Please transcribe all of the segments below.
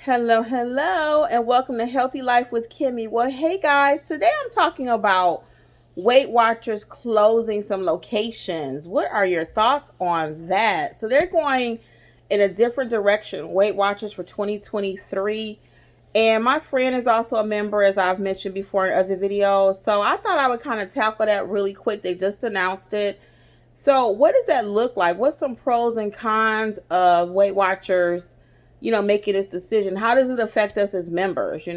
Hello, and welcome to Healthy Life with Kimmi. Well, hey guys, today I'm talking about Weight Watchers closing some locations. What are your thoughts on that? So they're going in a different direction, Weight Watchers for 2023. And my friend is also a member, as I've mentioned before in other videos. So I thought I would kind of tackle that really quick. They just announced it. So what does that look like? What's some pros and cons of Weight Watchers, making this decision? How does it affect us as members?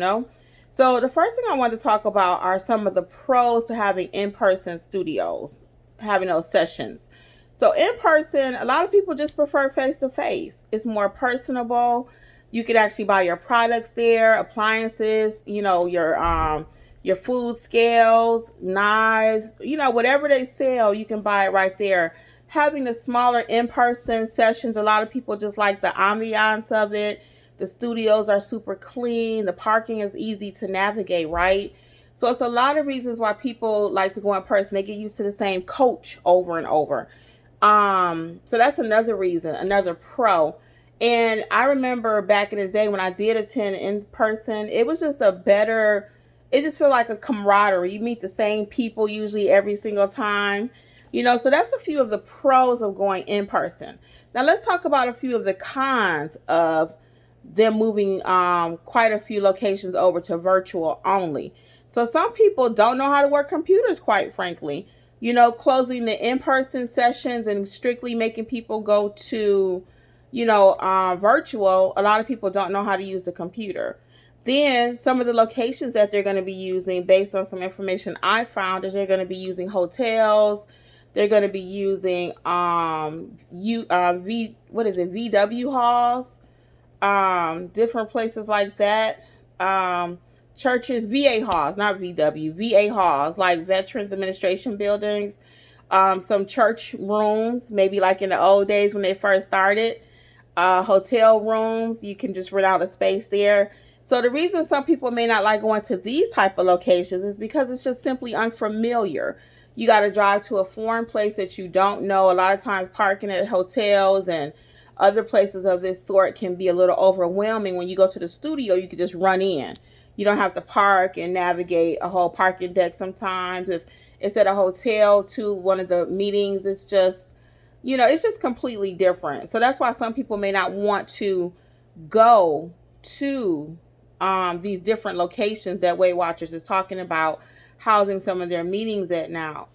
So the first thing I want to talk about are some of the pros to having in-person studios, having those sessions. So in person, a lot of people just prefer face-to-face. It's more personable. You could actually buy your products there, appliances, your food scales, knives, whatever they sell, you can buy it right there. Having the smaller in-person sessions, a lot of people just like the ambiance of it. The studios are super clean. The parking is easy to navigate, right? So it's a lot of reasons why people like to go in person. They get used to the same coach over and over. So that's another reason, another pro. And I remember back in the day when I did attend in person, it was just it just felt like a camaraderie. You meet the same people usually every single time. So that's a few of the pros of going in person. Now let's talk about a few of the cons of them moving quite a few locations over to virtual only. So some people don't know how to work computers, quite frankly. Closing the in-person sessions and strictly making people go to, virtual. A lot of people don't know how to use the computer. Then some of the locations that they're going to be using, based on some information I found, is they're going to be using hotels. They're going to be using VW halls, different places like that. Churches, VA halls, not VW, VA halls, like Veterans Administration buildings. Some church rooms, maybe like in the old days when they first started. Hotel rooms, you can just rent out a space there. So the reason some people may not like going to these type of locations is because it's just simply unfamiliar. You got to drive to a foreign place that you don't know. A lot of times parking at hotels and other places of this sort can be a little overwhelming. When you go to the studio, you can just run in. You don't have to park and navigate a whole parking deck. Sometimes if it's at a hotel to one of the meetings, it's just completely different. So that's why some people may not want to go to these different locations that Weight Watchers is talking about housing some of their meetings at now.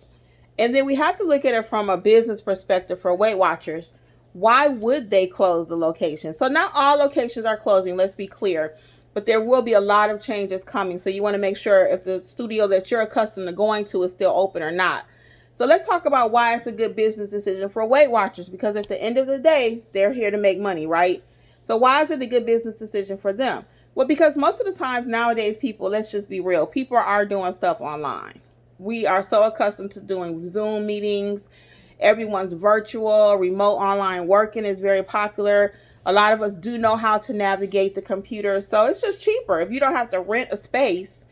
And then we have to look at it from a business perspective for Weight Watchers. Why would they close the location? So not all locations are closing, let's be clear, but there will be a lot of changes coming. So you want to make sure if the studio that you're accustomed to going to is still open or not. So let's talk about why it's a good business decision for Weight Watchers, because at the end of the day, they're here to make money, right? So why is it a good business decision for them? Well, because most of the times nowadays, people, let's just be real, people are doing stuff online. We are so accustomed to doing Zoom meetings. Everyone's virtual, remote online working is very popular. A lot of us do know how to navigate the computer. So it's just cheaper. If you don't have to rent a space,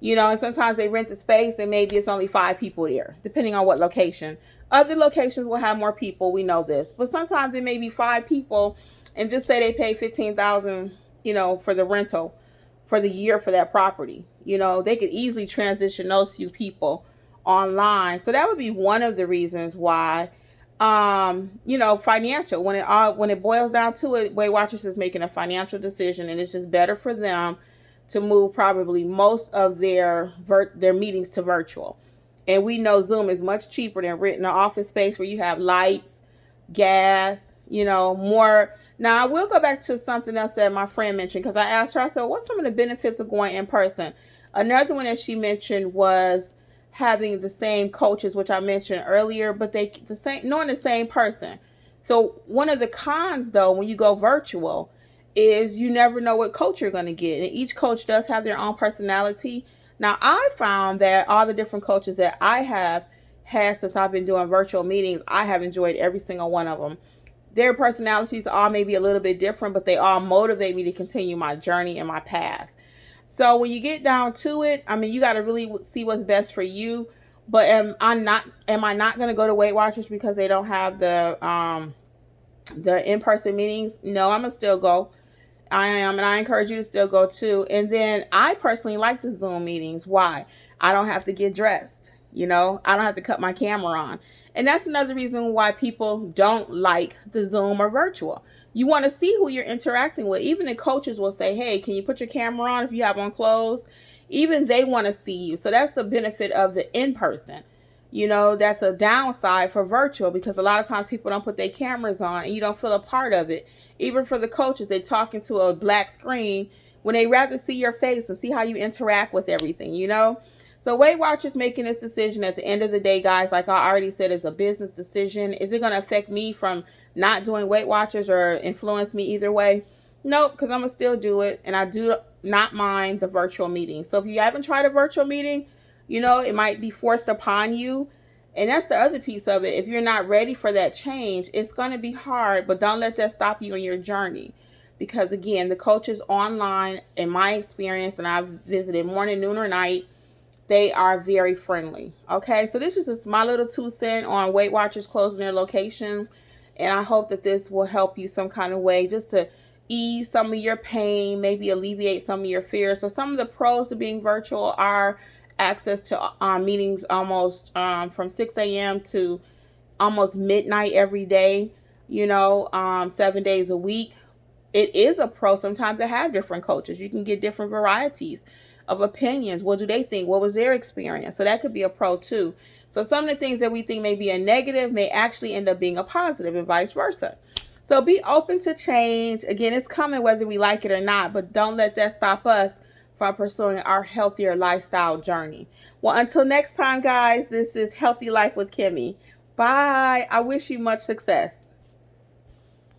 and sometimes they rent the space and maybe it's only 5 people there, depending on what location. Other locations will have more people. We know this. But sometimes it may be 5 people and just say they pay $15,000, for the rental for the year for that property. They could easily transition those few people online. So that would be one of the reasons why, financial, when it boils down to it, Weight Watchers is making a financial decision, and it's just better for them to move probably most of their meetings to virtual. And we know Zoom is much cheaper than renting an office space where you have lights, gas, more. Now, I will go back to something else that my friend mentioned, because I asked her, I said, what's some of the benefits of going in person? Another one that she mentioned was having the same coaches, which I mentioned earlier, but knowing the same person. So one of the cons, though, when you go virtual, is you never know what coach you're going to get. And each coach does have their own personality. Now, I found that all the different coaches that I have had since I've been doing virtual meetings, I have enjoyed every single one of them. Their personalities all may be a little bit different, but they all motivate me to continue my journey and my path. So when you get down to it, you got to really see what's best for you. But am I not going to go to Weight Watchers because they don't have the in-person meetings? No, I'm going to still go. I am, and I encourage you to still go too. And then I personally like the Zoom meetings. Why? I don't have to get dressed. I don't have to cut my camera on. And that's another reason why people don't like the Zoom or virtual. You want to see who you're interacting with. Even the coaches will say, hey, can you put your camera on if you have on clothes? Even they want to see you. So that's the benefit of the in person. That's a downside for virtual because a lot of times people don't put their cameras on and you don't feel a part of it. Even for the coaches, they're talking to a black screen when they rather see your face and see how you interact with everything. So Weight Watchers making this decision at the end of the day, guys, like I already said, is a business decision. Is it going to affect me from not doing Weight Watchers or influence me either way? Nope, because I'm going to still do it. And I do not mind the virtual meeting. So if you haven't tried a virtual meeting, it might be forced upon you. And that's the other piece of it. If you're not ready for that change, it's going to be hard, but don't let that stop you in your journey. Because again, the coaches online, in my experience, and I've visited morning, noon, or night, they are very friendly. Okay, so this is just my little 2 cents on Weight Watchers closing their locations. And I hope that this will help you some kind of way just to ease some of your pain, maybe alleviate some of your fears. So some of the pros to being virtual are access to meetings almost from 6 a.m. to almost midnight every day, 7 days a week. It is a pro. Sometimes they have different coaches. You can get different varieties of opinions. What do they think? What was their experience? So that could be a pro too. So some of the things that we think may be a negative may actually end up being a positive and vice versa. So be open to change. Again, it's coming whether we like it or not, but don't let that stop us from pursuing our healthier lifestyle journey. Well, until next time, guys, this is Healthy Life with Kimmi. Bye. I wish you much success.